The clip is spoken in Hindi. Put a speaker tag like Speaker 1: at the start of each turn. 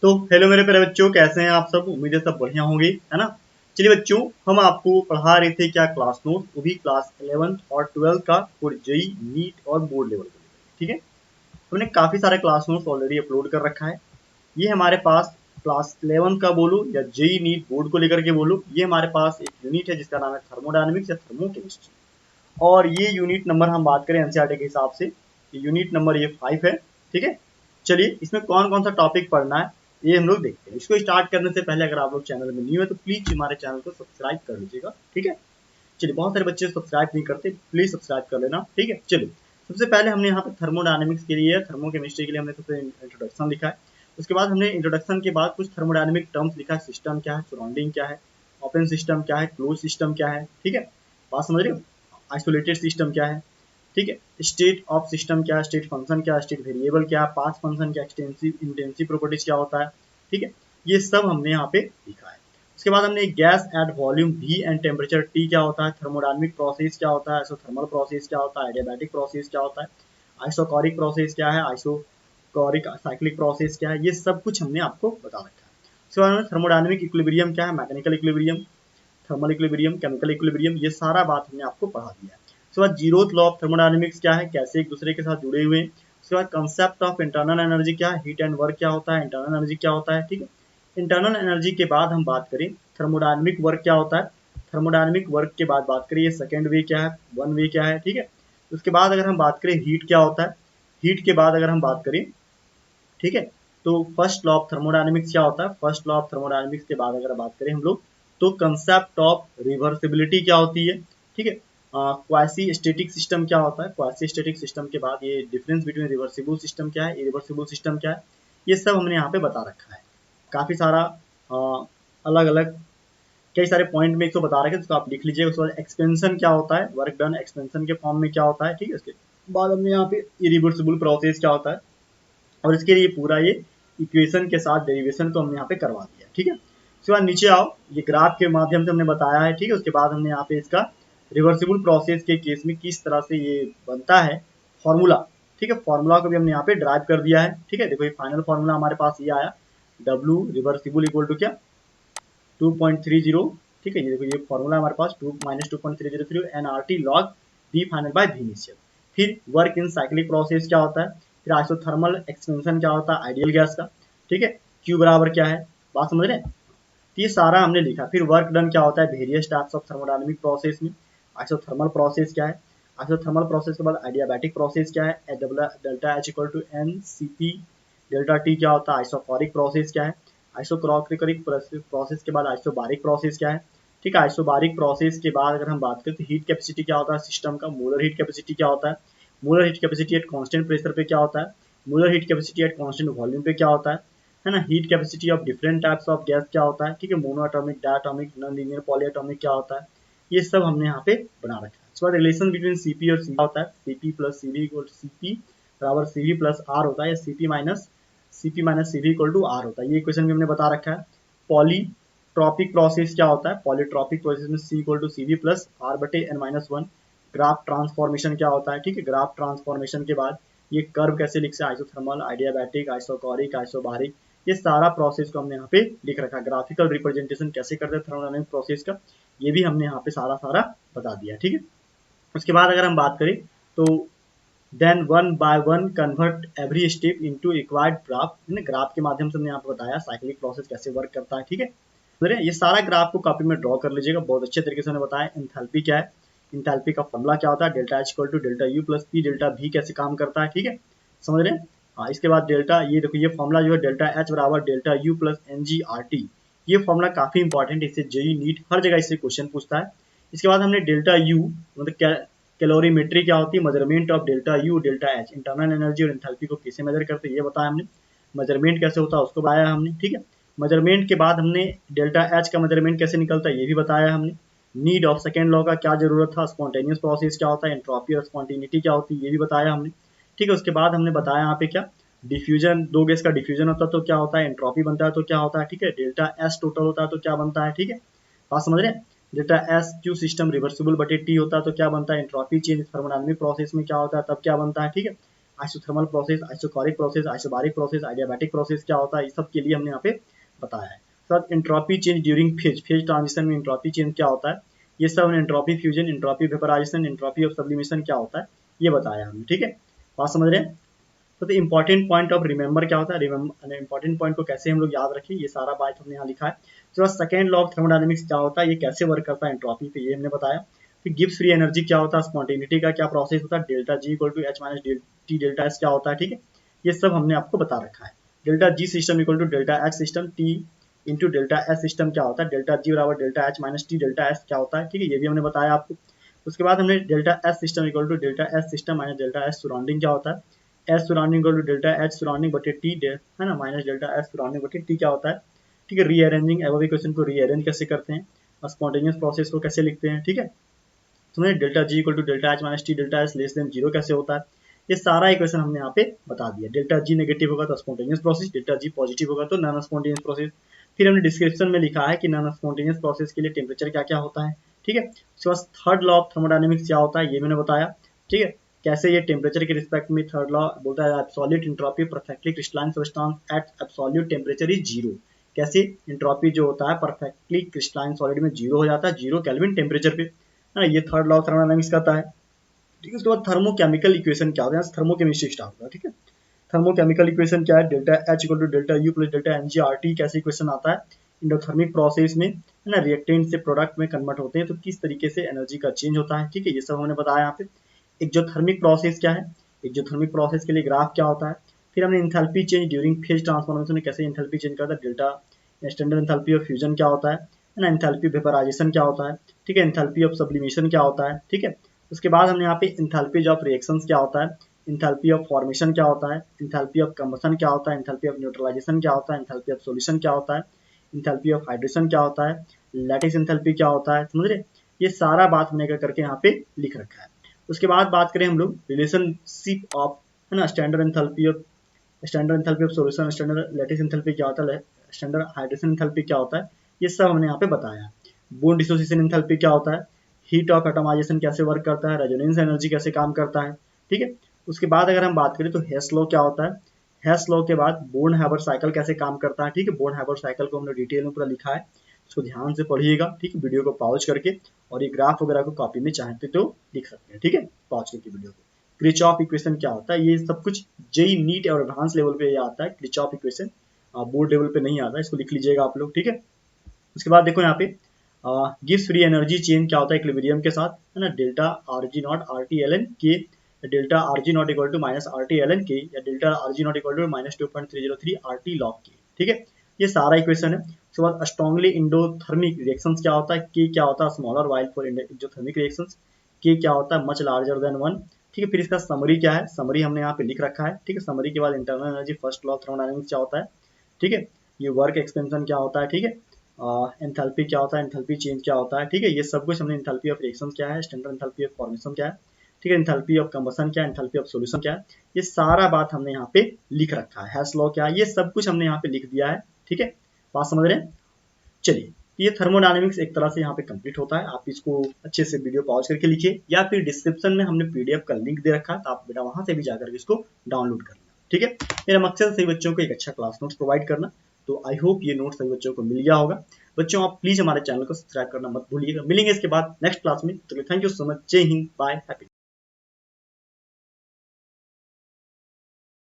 Speaker 1: तो हेलो मेरे प्यारे बच्चों, कैसे हैं आप सब। उम्मीद है सब बढ़िया होंगे, है ना। चलिए बच्चों, हम आपको पढ़ा रहे थे क्या, क्लास नोट, वो भी क्लास 11th और 12th का फॉर जेई नीट और बोर्ड लेवल का। ठीक है, हमने काफ़ी सारे क्लास नोट्स ऑलरेडी अपलोड कर रखा है। ये हमारे पास क्लास 11th का बोलो या जेई नीट बोर्ड को लेकर के बोलो, ये हमारे पास एक यूनिट है जिसका नाम है थर्मोडायनेमिक्स या थर्मोकेमिस्ट्री। और ये यूनिट नंबर हम बात करें एनसीईआरटी के हिसाब से, यूनिट नंबर ये 5 है। ठीक है, चलिए इसमें कौन कौन सा टॉपिक पढ़ना है ये हम लोग देखते हैं। इसको स्टार्ट करने से पहले अगर आप लोग चैनल में न्यू है तो प्लीज हमारे चैनल को सब्सक्राइब कर लीजिएगा। ठीक है, चलिए बहुत सारे बच्चे सब्सक्राइब नहीं करते, प्लीज सब्सक्राइब कर लेना। ठीक है, चलिए सबसे पहले हमने यहाँ पे थर्मोडायनेमिक्स के लिए, थर्मोकेमिस्ट्री के लिए हमने सबसे इंट्रोडक्शन लिखा है। उसके बाद हमने इंट्रोडक्शन के बाद कुछ थर्मोडायनेमिक टर्म्स लिखा है, सिस्टम क्या है, सराउंडिंग क्या है, ओपन सिस्टम क्या है, क्लोज सिस्टम क्या है। ठीक है, बात समझ रहे हो। आइसोलेटेड सिस्टम क्या है, ठीक है, स्टेट ऑफ सिस्टम क्या है, स्टेट फंक्शन क्या है, स्टेट वेरिएबल क्या है, पास फंक्शन क्या, एक्सटेंसिव इंटेंसिव प्रॉपर्टीज क्या होता है। ठीक है, ये सब हमने यहाँ पे लिखा है। उसके बाद हमने gas at volume V and temperature T क्या होता है, थर्मोडायनेमिक प्रोसेस क्या होता है, आइसोथर्मल प्रोसेस क्या होता है, एडियाबैटिक प्रोसेस क्या होता है, आइसोकोरिक प्रोसेस क्या है, आइसोकोरिक साइक्लिक प्रोसेस क्या है, ये सब कुछ हमने आपको बता रखा है। उसके बाद में थर्मोडायनेमिक इक्विलिब्रियम क्या है, mechanical equilibrium, thermal equilibrium, chemical equilibrium, ये सारा बात हमने आपको पढ़ा दिया है। उसके बाद जीरोथ लॉ ऑफ थर्मोडायनेमिक्स क्या है, कैसे एक दूसरे के साथ जुड़े हुए हैं। उसके बाद कंसेप्ट ऑफ इंटरनल एनर्जी क्या है, हीट एंड वर्क क्या होता है, इंटरनल एनर्जी क्या होता है। ठीक है, इंटरनल एनर्जी के बाद हम बात करें थर्मोडायनेमिक वर्क क्या होता है, थर्मोडायनेमिक वर्क के बाद बात करें सेकेंड वे क्या है, वन वे क्या है। ठीक है, उसके बाद अगर हम बात करें हीट क्या होता है, हीट के बाद अगर हम बात करें, ठीक है, तो फर्स्ट लॉ ऑफ थर्मोडायनेमिक्स क्या होता है, फर्स्ट लॉ ऑफ थर्मोडायनेमिक्स के बाद अगर बात करें हम लोग तो कंसेप्ट ऑफ रिवर्सिबिलिटी क्या होती है। ठीक है, क्वासी स्टैटिक सिस्टम क्या होता है, क्वासी स्टैटिक सिस्टम के बाद ये डिफरेंस बिटवीन रिवर्सिबल सिस्टम क्या है, इरिवर्सिबल सिस्टम क्या है, ये सब हमने यहाँ पे बता रखा है। काफ़ी सारा अलग अलग कई सारे पॉइंट में एक तो बता रखे, तो आप लिख लीजिए। उसके बाद एक्सपेंशन क्या होता है, वर्क डन एक्सपेंशन के फॉर्म में क्या होता है। ठीक है, उसके बाद हमने यहाँ पे इरिवर्सिबल प्रोसेस क्या होता है, और इसके लिए पूरा ये इक्वेशन के साथ डेरिवेशन को हमने यहाँ पे करवा दिया। ठीक है, उसके बाद नीचे आओ, ये ग्राफ के माध्यम से हमने बताया है। ठीक है, उसके बाद हमने यहाँ पे इसका रिवर्सिबल प्रोसेस के केस में किस तरह से ये बनता है फॉर्मूला। ठीक है, फॉर्मूला को भी हमने यहाँ पे ड्राइव कर दिया है। ठीक है, देखो ये फाइनल फॉर्मूला हमारे पास ये आया, W रिवर्सिबल इक्वल टू क्या 2.30। ठीक है, ये देखो ये फॉर्मूला हमारे पास 2 - 2.303 nRT log V final by V initial. फिर वर्क इन साइक्लिक प्रोसेस क्या होता है, फिर आइसोथर्मल एक्सपेंशन क्या होता है आइडियल गैस का। ठीक है, Q बराबर क्या है, बात समझ रहे हैं। तो ये सारा हमने लिखा। फिर वर्क डन क्या होता है various types of thermodynamic process में, आइसोथर्मल प्रोसेस क्या है, आइसोथर्मल प्रोसेस के बाद आइडियाबैटिक प्रोसेस क्या है, delta H equal to n CP delta T क्या होता है, आइसोकोरिक प्रोसेस क्या है, आइसोक्रोक्रिक प्रोसेस के बाद आइसोबारिक प्रोसेस क्या है। ठीक है, आइसोबारिक प्रोसेस के बाद अगर हम बात करें तो हीट कैपेसिटी क्या होता है सिस्टम का, मोलर हीट कैपेसिटी क्या होता है, molar heat capacity at constant pressure पे क्या होता है, molar heat capacity at constant volume पे क्या होता है ना। Heat capacity of different types of gas क्या होता है। ठीक है, monoatomic, diatomic, non linear, polyatomic क्या होता है, ये सब हमने यहाँ पे बना रखा है। उसके बाद रिलेशन बिटवीन सीपी और सी होता है, CP plus CV equal CP बराबर सीवी प्लस आर होता है, या CP minus CV equal to R होता है। ये इक्वेशन भी हमने बता रखा है। पॉलीट्रॉपिक प्रोसेस क्या होता है, पॉलीट्रॉपिक प्रोसेस में C equal to C V plus R बटे N minus one. Graph transformation क्या होता है, ठीक है, ग्राफ ट्रांसफॉर्मेशन के बाद ये कर्व कैसे लिख सकते हैं, आइसोथर्मल, आइडियाबैटिक, आइसोकोरिक, आइसोबारिक, ये सारा प्रोसेस को हमने यहाँ पे लिख रखा है। ग्राफिकल रिप्रेजेंटेशन कैसे करते हैं थर्मोडायनेमिक प्रोसेस का, ये भी हमने यहाँ पे सारा बता दिया। ठीक है, उसके बाद अगर हम बात करें तो then one by one convert every step into required graph. Graph के माध्यम से हमने यहाँ पे बताया साइक्लिक प्रोसेस कैसे वर्क करता है। ठीक है, ये सारा ग्राफ को कॉपी में ड्रॉ कर लीजिएगा, बहुत अच्छे तरीके से हमने बताया। इंथैल्पी क्या है, इंथैल्पी का फॉर्मूला क्या होता है, delta H equal to delta U plus P delta V कैसे काम करता है। ठीक है, समझ रहे हैं। हाँ, इसके बाद डेल्टा, ये देखो ये फॉर्मूला जो है डेल्टा H बराबर डेल्टा U प्लस NGRT, ये फॉर्मूला काफी इंपॉर्टेंट है, इससे जेई नीट हर जगह इससे क्वेश्चन पूछता है। इसके बाद हमने डेल्टा U मतलब कैलोरीमेट्री क्या होती है, measurement of delta U delta H, internal energy और एंथैल्पी को कैसे मेजर करते हैं ये बताया हमने, मेजरमेंट कैसे होता है उसको बताया हमने। ठीक है, मेजरमेंट के बाद हमने डेल्टा H का मेजरमेंट कैसे निकलता है ये भी बताया हमने। नीड ऑफ सेकेंड लॉ का क्या जरूरत था, स्पॉन्टेनियस प्रोसेस क्या होता है, एंट्रोपी और स्पॉन्टेनिटी क्या होती है ये भी बताया हमने। ठीक है, उसके बाद हमने बताया यहाँ पे क्या डिफ्यूजन, दो गैस का डिफ्यूजन होता है तो क्या होता है, एंट्रोपी बनता है तो क्या होता है। ठीक है, डेल्टा S टोटल होता है तो क्या बनता है। ठीक है, बात समझ रहे हैं। Delta S Q system reversible बटे T होता है तो क्या बनता है, एंट्रोपी चेंज थर्मोडायनेमिक प्रोसेस में क्या होता है तब क्या बनता है। ठीक है, isothermal process, isochoric process, isobaric process, adiabatic process क्या होता है, इस सब के लिए हमने यहाँ पे बताया है। Sir entropy change during phase transition में एंट्रोपी चेंज क्या होता है, ये सब हमने entropy fusion, entropy vaporization, entropy of sublimation क्या होता है ये बताया हमने, ठीक है, बात समझ रहे हैं। तो इंपॉर्टेंट पॉइंट ऑफ रिमेंबर क्या होता है, रिमेंबर इंपॉर्टेंट पॉइंट को कैसे हम लोग याद रखें, ये सारा बात हमने यहाँ लिखा है। तो सेकंड लॉ ऑफ थर्मोडायनेमिक्स क्या होता है, ये कैसे वर्क करता है एंट्रोपी पे, ये हमने बताया। फिर गिब्स फ्री एनर्जी क्या होता है, स्पॉन्टेनिटी का क्या प्रोसेस होता है, delta G equal to H minus T delta S क्या होता है, ठीक है, ये सब हमने आपको बता रखा है। Delta G system equal to delta H system, T into delta S system क्या होता है, डेल्टा जी बराबर delta H minus T delta S क्या होता है, ठीक है, ये भी हमने बताया आपको। उसके बाद हमने delta S system equal to delta S system minus delta S surrounding क्या होता है, S surrounding equal to delta H surrounding बटे टी है ना, माइनस डेल्टा एस सराउंडिंग बटे टी क्या होता है, ठीक है। रीअरेंजिंग एबव इक्वेशन को रीअरेंज कैसे करते हैं और स्पॉन्टेनियस प्रोसेस को कैसे लिखते हैं, ठीक है। तो delta G equal to delta H minus T delta S less than zero कैसे होता है, ये सारा इक्वेशन हमने यहाँ पे बता दिया। डेल्टा जी नेगेटिव होगा तो spontaneous process, delta G positive होगा तो नॉन स्पॉन्टेनियस प्रोसेस। फिर हमने डिस्क्रिप्शन में लिखा है कि नॉन स्पॉन्टेनियस प्रोसेस के लिए टेम्परेचर क्या क्या होता है, ठीक है। उसके बाद थर्ड लॉ ऑफ थर्मोडायनेमिक्स क्या होता है ये मैंने बताया, ठीक है, कैसे ये टेम्परेचर के रिस्पेक्ट में थर्ड लॉ बोलता है absolute entropy perfectly crystalline substance eight absolute temperature is zero, कैसे एंट्रोपी जो होता है परफेक्टली क्रिस्टलाइन सॉलिड में जीरो हो जाता है, जीरो केल्विन टेम्परेचर पे, है ना, ये थर्ड लॉ ऑफ थर्मोडायनेमिक्स कहता है, ठीक है। उसके बाद थर्मोकेमिकल इक्वेशन क्या होता है, थर्मोकेमिस्ट्री स्टार्ट होता है, ठीक है। थर्मोकेमिकल इक्वेशन क्या है, delta H equal to delta U plus delta n g R T, कैसे इक्वेशन आता है, इंडोथर्मिक प्रोसेस में, है ना, रिएक्टेंट से प्रोडक्ट में कन्वर्ट होते हैं तो किस तरीके से एनर्जी का चेंज होता है, ठीक है, ये सब हमने बताया यहाँ पे। एक्जोथर्मिक प्रोसेस क्या है, एक्जोथर्मिक प्रोसेस के लिए ग्राफ क्या होता है। फिर हमने enthalpy change during phase transformation में कैसे इंथैल्पी चेंज करता है, delta standard enthalpy of fusion क्या होता है ना, इंथैल्पी वेपराइजेशन क्या होता है, ठीक है, इंथैल्पी ऑफ सब्लिमेशन क्या होता है, ठीक है। उसके बाद हमने यहाँ पे इंथैल्पीज ऑफ रिएक्शंस क्या होता है, इंथैल्पी ऑफ फॉर्मेशन क्या होता है, इंथैल्पी ऑफ कंबशन क्या होता है, इंथैल्पी ऑफ न्यूट्रलाइजेशन क्या होता है, इंथैल्पी ऑफ सॉल्यूशन क्या होता है, इंथैल्पी ऑफ हाइड्रेशन क्या होता है, लैटिस इंथैल्पी क्या होता है, समझ रहे, ये सारा बात हमने क्या करके यहाँ पे लिख रखा है। उसके बाद बात करें हम लोग रिलेशनशिप ऑफ, है ना, standard enthalpy of solution, standard lattice enthalpy क्या होता है, स्टैंडर्ड हाइड्रेशन एंथैल्पी क्या होता है, ये सब हमने यहाँ पे बताया। बोन डिसोसिएशन एंथैल्पी क्या होता है, हीट ऑफ एटमाइजेशन कैसे वर्क करता है, रेजोनेंस एनर्जी कैसे काम करता है, ठीक है। उसके बाद अगर हम बात करें तो हेस लॉ क्या होता है, हेस लॉ के बाद बोर्न हैबर साइकिल कैसे काम करता है, ठीक है, बोर्न हैबर साइकिल को हमने डिटेल में पूरा लिखा है, उसको ध्यान से पढ़िएगा, ठीक है, वीडियो को पॉज करके, और ये ग्राफ वगैरह को कॉपी में चाहते तो लिख सकते हैं, ठीक है, पॉज करके वीडियो को। क्रिचॉफ इक्वेशन क्या होता है, ये सब कुछ जेई नीट और एडवांस लेवल पे ये आता है, क्रिचॉफ इक्वेशन बोर्ड लेवल पे नहीं आता, इसको लिख लीजिएगा आप लोग, ठीक है। उसके बाद देखो यहाँ पे गिव्स फ्री एनर्जी चेंज क्या होता है इक्विलिब्रियम के साथ, है ना, delta R G naught R T L N K, delta R G naught equal to minus R T L N K, या delta R G naught equal to minus 2.303 R T log K, ठीक है, ये सारा इक्वेशन है। उसके बाद स्ट्रॉन्गली इंडोथर्मिक रिएक्शंस क्या होता है, के क्या होता है smaller while for endothermic reactions, के क्या होता है मच लार्जर देन वन, ठीक है। फिर इसका समरी क्या है, समरी हमने यहाँ पे लिख रखा है, ठीक है। समरी के बाद internal energy first law of thermodynamics क्या होता है, ठीक है, ये वर्क एक्सपेंशन क्या होता है, ठीक है, एंथैल्पी क्या होता है, एंथैल्पी चेंज क्या होता है, ठीक है, ये सब कुछ हमने एंथैल्पी ऑफ रिएक्शन क्या है, स्टैंडर्ड एंथैल्पी ऑफ फॉर्मेशन क्या है, ठीक है, एंथैल्पी ऑफ कंबशन क्या है, एंथैल्पी ऑफ सॉल्यूशन क्या है, ये सारा बात हमने यहाँ पे लिख रखा है। हेस लॉ क्या है, ये सब कुछ हमने यहाँ पे लिख दिया है, ठीक है, बात समझ रहे हैं। चलिए, ये थर्मोडायनेमिक्स एक तरह से यहाँ पे कंप्लीट होता है। आप इसको अच्छे से वीडियो पॉज करके लिखिए, या फिर डिस्क्रिप्शन में हमने पीडीएफ का लिंक दे रखा है, तो आप बेटा वहां से भी जाकर इसको डाउनलोड कर लेना, ठीक है। मेरा मकसद सभी बच्चों को एक अच्छा क्लास नोट्स प्रोवाइड करना, तो आई होप ये नोट्स सभी बच्चों को मिल गया होगा। बच्चों आप प्लीज हमारे चैनल को सब्सक्राइब करना मत भूलिएगा। मिलेंगे इसके बाद नेक्स्ट क्लास में, तो थैंक यू सो मच, जय हिंद, बाय, हैप्पी।